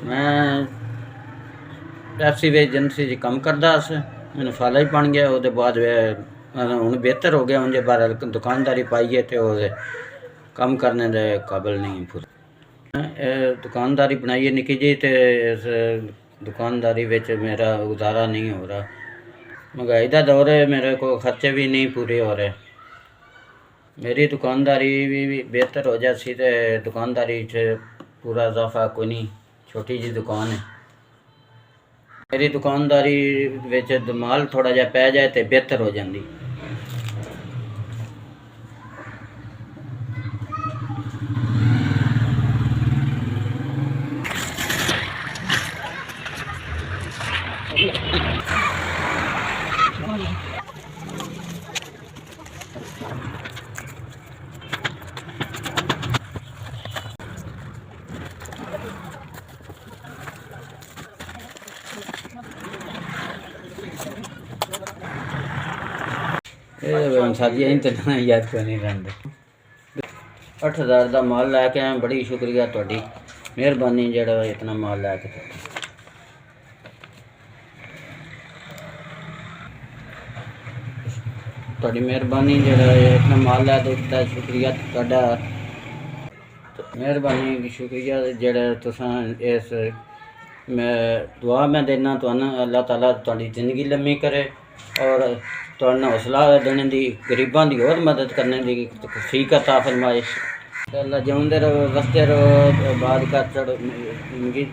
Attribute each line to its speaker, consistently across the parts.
Speaker 1: मैं टैक्सी वे एजेंसी च कम करदा स, मैनू फाला ही बन गया। उसदे बाद हुण बेहतर हो गया, हूँ जे बार दुकानदारी पाई है तो कम करने दे काबिल नहीं पूरा। दुकानदारी बनाई है निक्की जी, तो इस दुकानदारी विच मेरा गुजारा नहीं हो रहा। महंगाई का दौर है, मेरे को खर्चे भी नहीं पूरे हो रहे। मेरी दुकानदारी भी बेहतर हो जाती तो दुकानदारी च पूरा इजाफा कोई नहीं, छोटी जी दुकान है मेरी। दुकानदारी विच माल थोड़ा जिहा पै जाए तो बेहतर हो जाती। साजिया ही तो याद कोई नहीं रखते। 8,000 का माल लैके आए, बड़ी शुक्रिया तुहाडी, मेहरबानी जेड़ा इतना माल लैके। तुहाडी मेहरबानी जेड़ा इतना माल लैके दिता, शुक्रिया तुहाडा। मेहरबानी शुक्रिया जेड़ा तुसां इस मैं दुआ मैं देना तुहानू, अल्लाह ताला तुहाडी जिंदगी लम्मी करे और तुहानू हौसला देने दी, गरीबां दी होर मदद करने दी तौफीक अता फरमाए। अल्लाह जिउंदे रहो, वसदे रहो, बाद का मिगी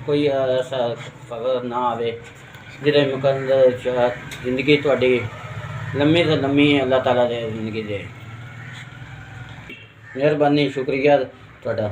Speaker 1: कोई ऐसा फकर ना आवे जिहदे मुकद्दर जिंदगी तुहाडी लम्मी तो लम्मी अल्लाह ताला दे जिंदगी दे। मेहरबानी शुक्रिया तुहाडा।